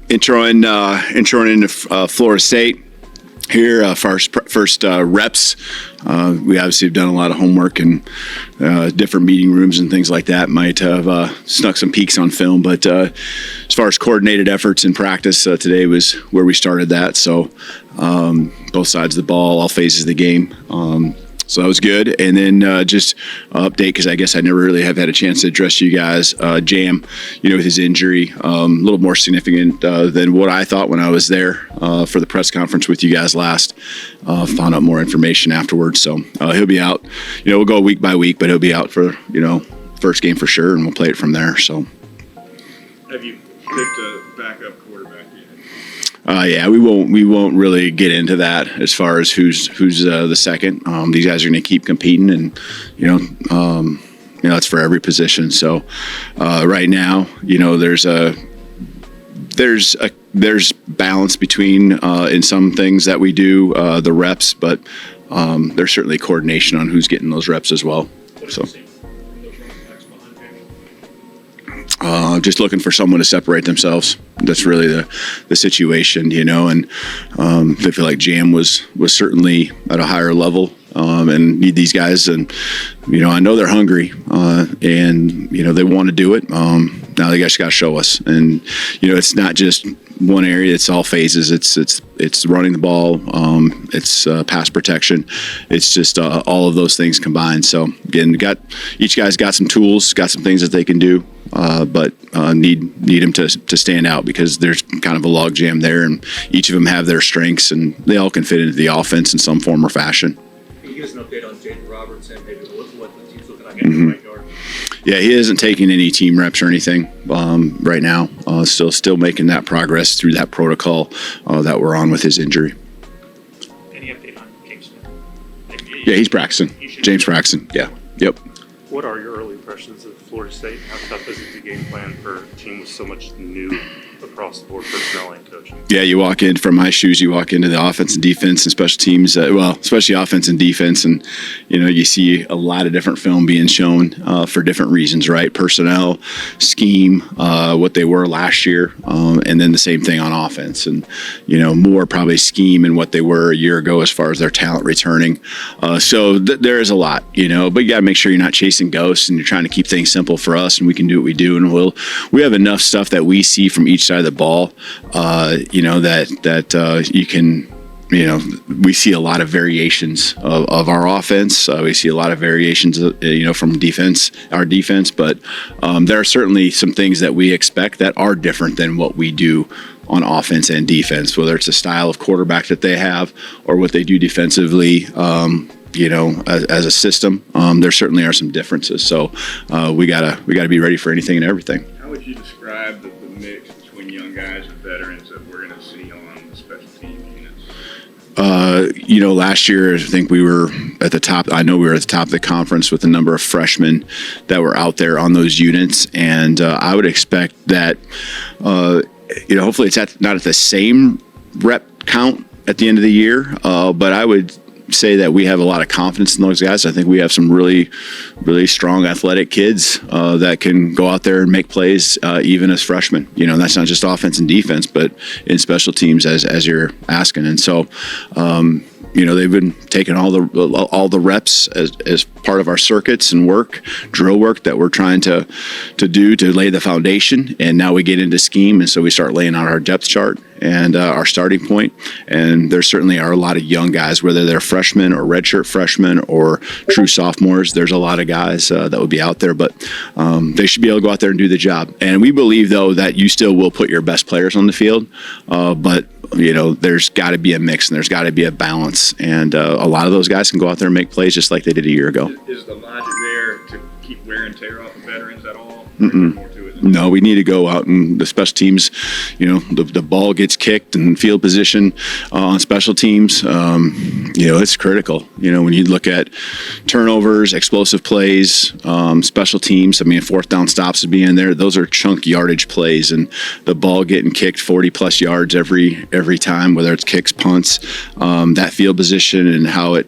introing into Florida State here, first reps. We obviously have done a lot of homework and different meeting rooms and things like that. Might have snuck some peeks on film, but as far as coordinated efforts in practice, today was where we started that. So both sides of the ball, all phases of the game. So that was good. And then just update, because I guess I never really have had a chance to address you guys. Jam, with his injury, a little more significant than what I thought when I was there for the press conference with you guys last. Found out more information afterwards. So he'll be out. We'll go week by week, but he'll be out for, first game for sure, and we'll play it from there. So. Have you picked a backup quarterback yet? Yeah, we won't really get into that as far as who's the second. These guys are going to keep competing, and it's for every position. So right now, there's balance between in some things that we do the reps, but there's certainly coordination on who's getting those reps as well. So. Just looking for someone to separate themselves. That's really the situation, and I feel like Jam was certainly at a higher level and need these guys. And, I know they're hungry and, they want to do it. Now they just got to show us. And, it's not just one area, it's all phases. It's running the ball. It's pass protection. It's just all of those things combined. So again, each guy's got some tools, got some things that they can do. But need them to stand out, because there's kind of a log jam there, and each of them have their strengths, and they all can fit into the offense in some form or fashion. Can you give us an update on Jaden Robertson, maybe what the team's looking like at the right guard? Yeah, he isn't taking any team reps or anything right now. Still making that progress through that protocol that we're on with his injury. Any update on James Smith? Yeah, he's practicing. James practicing. Yeah. Yep. What are your early impressions of Florida State? How tough is it to game plan for a team with so much new across the board personnel and coaching? Yeah, you walk in, from my shoes, you walk into the offense and defense and special teams, especially offense and defense, and you see a lot of different film being shown for different reasons, right? Personnel, scheme, what they were last year, and then the same thing on offense, and more probably scheme and what they were a year ago as far as their talent returning. So there is a lot, but you got to make sure you're not chasing ghosts, and you're trying to keep things simple for us, and we can do what we do, and we have enough stuff that we see from each side of the ball, that you can, we see a lot of variations of our offense. We see a lot of variations, from our defense, but there are certainly some things that we expect that are different than what we do on offense and defense, whether it's a style of quarterback that they have or what they do defensively. As a system, there certainly are some differences. So we gotta be ready for anything and everything. How would you describe the mix between young guys and veterans that we're going to see on the special team units? Last year I think we were at the top. I know we were at the top of the conference with a number of freshmen that were out there on those units, and I would expect that. Hopefully it's not at the same rep count at the end of the year, but I would say that we have a lot of confidence in those guys. I think we have some really, really strong athletic kids that can go out there and make plays even as freshmen. That's not just offense and defense, but in special teams as you're asking. And so, they've been taking all the reps as part of our circuits and drill work that we're trying to do to lay the foundation. And now we get into scheme, and so we start laying out our depth chart and our starting point. And there certainly are a lot of young guys, whether they're freshmen or redshirt freshmen or true sophomores. There's a lot of guys that would be out there, but they should be able to go out there and do the job. And we believe, though, that you still will put your best players on the field, but there's got to be a mix and there's got to be a balance. And a lot of those guys can go out there and make plays just like they did a year ago. Is the logic there to keep wear and tear off the veterans at all? No, we need to go out and the special teams, the ball gets kicked and field position on special teams. It's critical. When you look at turnovers, explosive plays, special teams, fourth down stops would be in there. Those are chunk yardage plays, and the ball getting kicked 40 plus yards every time, whether it's kicks, punts, that field position and how it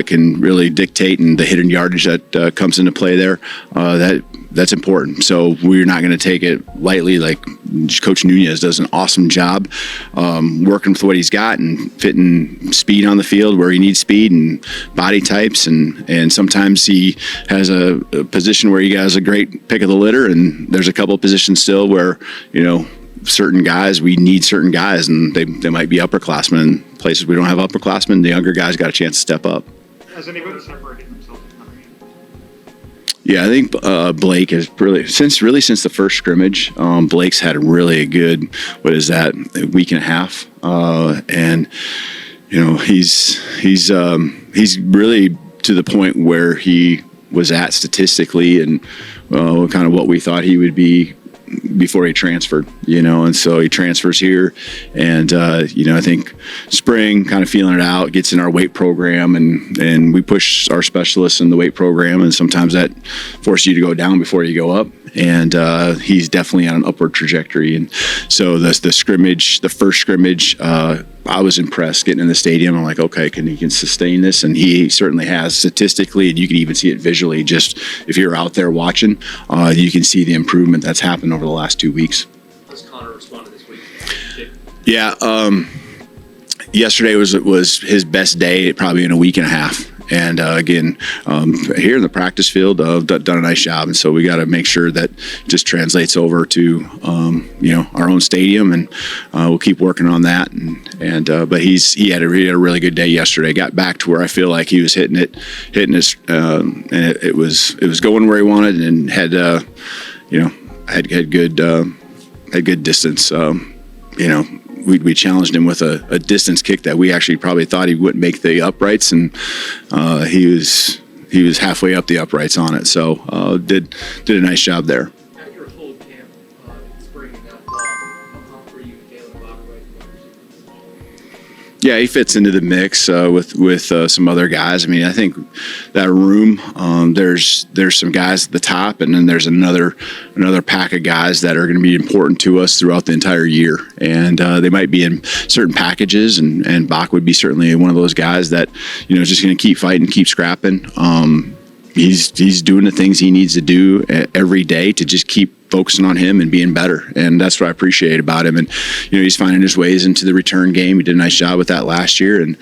can really dictate, and the hidden yardage that comes into play there. That's important. important. So we're not going to take it lightly. Like Coach Nunez does an awesome job working with what he's got and fitting speed on the field where he needs speed and body types. And sometimes he has a position where he has a great pick of the litter, and there's a couple of positions still where, certain guys, we need certain guys, and they might be upperclassmen. In places we don't have upperclassmen, the younger guys got a chance to step up. Has anybody separated themselves from Hunter? Yeah, I think Blake has since the first scrimmage, Blake's had a really good, a week and a half, and he's really to the point where he was at statistically, and kind of what we thought he would be before he transferred, and so he transfers here, and I think spring kind of feeling it out, gets in our weight program, and we push our specialists in the weight program, and sometimes that forces you to go down before you go up, and he's definitely on an upward trajectory. And so the first scrimmage, I was impressed getting in the stadium. I'm like, okay, he can sustain this, and he certainly has statistically, and you can even see it visually. Just if you're out there watching, you can see the improvement that's happened over the last 2 weeks. How's Connor responded this week? Yeah, yesterday was his best day probably in a week and a half. And again, here in the practice field, done a nice job, and so we got to make sure that just translates over to our own stadium, and we'll keep working on that. But he had a really good day yesterday. Got back to where I feel like he was hitting his, and it was going where he wanted, and had good distance. We challenged him with a distance kick that we actually probably thought he wouldn't make the uprights, and he was halfway up the uprights on it. So did a nice job there. At your whole camp in spring and now fall, how confident are you in Galen Bachwright? Yeah, he fits into the mix with some other guys. I mean, I think that room, there's some guys at the top, and then there's another pack of guys that are going to be important to us throughout the entire year. And they might be in certain packages, and Bach would be certainly one of those guys that is just going to keep fighting, keep scrapping. He's doing the things he needs to do every day to just keep focusing on him and being better, and that's what I appreciate about him. And he's finding his ways into the return game. He did a nice job with that last year, and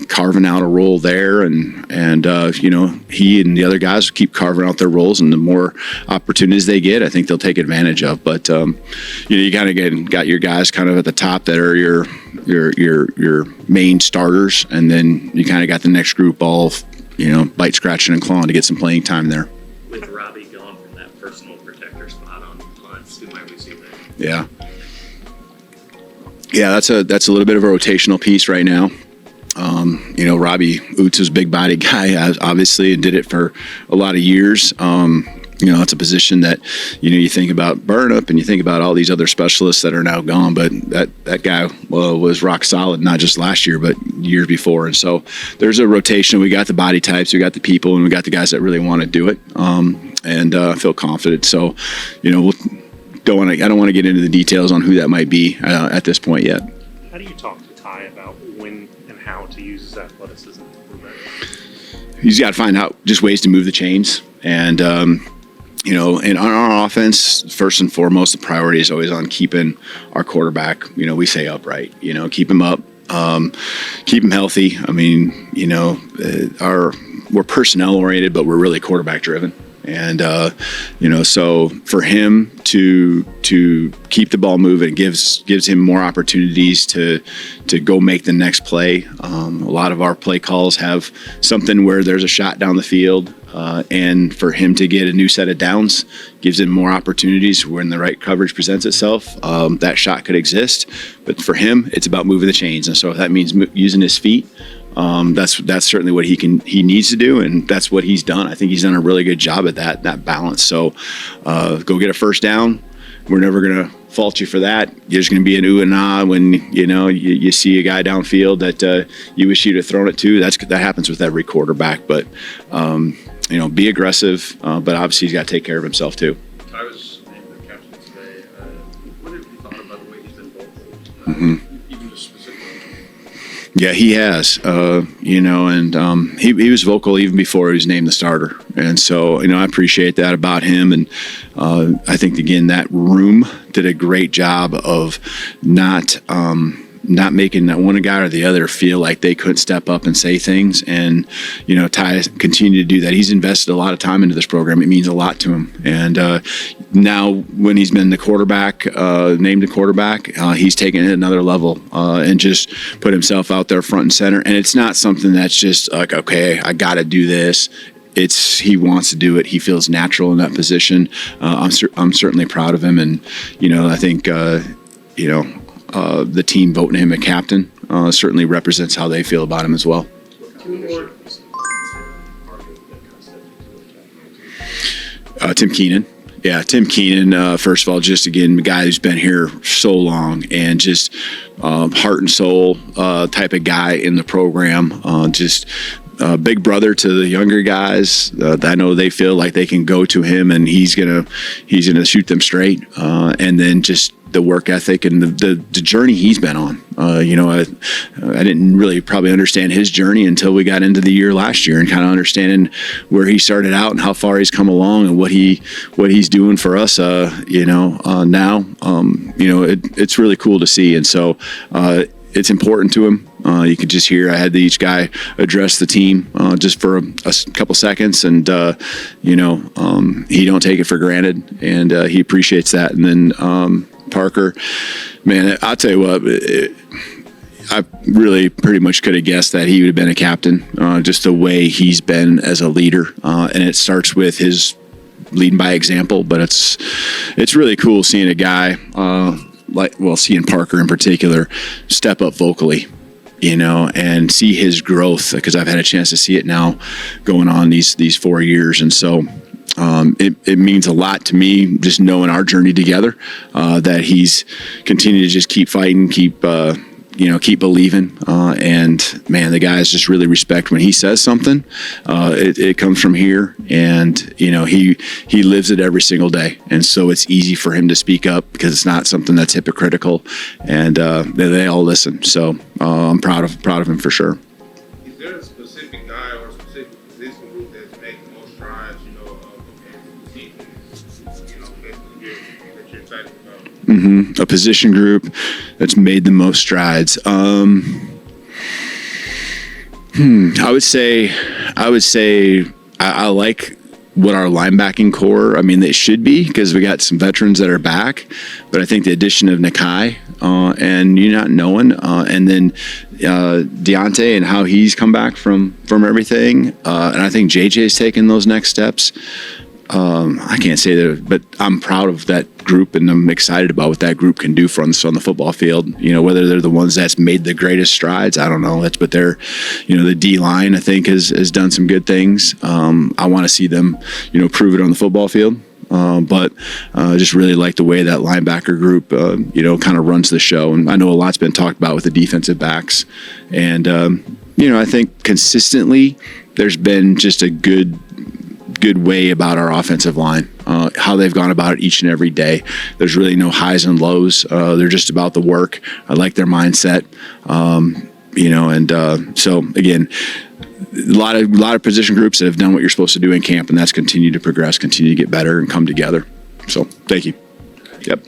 carving out a role there. And he and the other guys keep carving out their roles, and the more opportunities they get, I think they'll take advantage of. But you kind of got your guys kind of at the top that are your main starters, and then you kind of got the next group all bite, scratching, and clawing to get some playing time there. With Robbie gone from that personal protector spot on punts, who might we see there? Yeah, that's a little bit of a rotational piece right now. Robbie Oots is a big body guy, obviously, and did it for a lot of years. It's a position that, you think about Burnip, and you think about all these other specialists that are now gone, but that guy was rock solid, not just last year, but years before. And so there's a rotation. We got the body types, we got the people, and we got the guys that really want to do it, and I feel confident. So, I don't want to get into the details on who that might be at this point yet. How do you talk to Ty about when and how to use his athleticism to improve it? He's got to find out just ways to move the chains, and and on our offense, first and foremost, the priority is always on keeping our quarterback, we say upright, keep him up, keep him healthy. I mean, we're personnel oriented, but we're really quarterback driven. And, so for him to keep the ball moving, gives him more opportunities to go make the next play. A lot of our play calls have something where there's a shot down the field, and for him to get a new set of downs gives him more opportunities when the right coverage presents itself. That shot could exist, but for him, it's about moving the chains. And so if that means using his feet, that's certainly what he needs to do, and that's what he's done. I think he's done a really good job at that balance. So go get a first down. We're never going to fault you for that. You're just going to be an ooh and ah when you see a guy downfield that you wish you'd have thrown it to. That happens with every quarterback. But be aggressive. But obviously he's got to take care of himself too. I was named the captain today. What have you thought about the way he's been vocal? Mm-hmm. Even just specifically? Yeah, he has, and he was vocal even before he was named the starter. And so, I appreciate that about him. And I think, again, that room did a great job of not making that one guy or the other feel like they couldn't step up and say things. And, Ty continued to do that. He's invested a lot of time into this program. It means a lot to him. And now when he's been the quarterback, named the quarterback, he's taken it another level and just put himself out there front and center. And it's not something that's just like, okay, I got to do this. He wants to do it. He feels natural in that position. I'm certainly proud of him. And, I think, the team voting him a captain certainly represents how they feel about him as well. Tim Keenan. Yeah, Tim Keenan, first of all, just again, the guy who's been here so long and just heart and soul type of guy in the program. Just big brother to the younger guys. I know they feel like they can go to him and he's gonna shoot them straight. And then just the work ethic and the journey he's been on. I didn't really probably understand his journey until we got into the year last year and kind of understanding where he started out and how far he's come along and what he's doing for us. Now, it's really cool to see. And so, it's important to him. You could just hear I had each guy address the team just for a couple seconds, and he don't take it for granted, and he appreciates that. And then Parker, man, I'll tell you what, I really pretty much could have guessed that he would have been a captain, just the way he's been as a leader, and it starts with his leading by example. But it's really cool seeing a guy seeing Parker in particular step up vocally, and see his growth, because I've had a chance to see it now going on these 4 years. And so it means a lot to me just knowing our journey together, that he's continued to just keep fighting, keep believing. And man, the guys just really respect when he says something. It comes from here, and he lives it every single day. And so it's easy for him to speak up because it's not something that's hypocritical, and they all listen. So I'm proud of him for sure. Is there a specific guy or a specific position group that's making the most strides, that you're excited about? A position group that's made the most strides. I would say I like what our linebacking core, they should be, because we got some veterans that are back, but I think the addition of Nakai and you not knowing, and then Deontay and how he's come back from everything, and I think JJ's taken those next steps. I can't say that, but I'm proud of that group, and I'm excited about what that group can do for us on the football field. Whether they're the ones that's made the greatest strides, I don't know. But they're, the D line, I think has done some good things. I want to see them, prove it on the football field. But just really like the way that linebacker group, kind of runs the show. And I know a lot's been talked about with the defensive backs, and I think consistently there's been just a good way about our offensive line, how they've gone about it each and every day. There's really no highs and lows. They're just about the work. I like their mindset, so again, a lot of position groups that have done what you're supposed to do in camp, and that's continued to progress, continue to get better and come together. So thank you. Yep.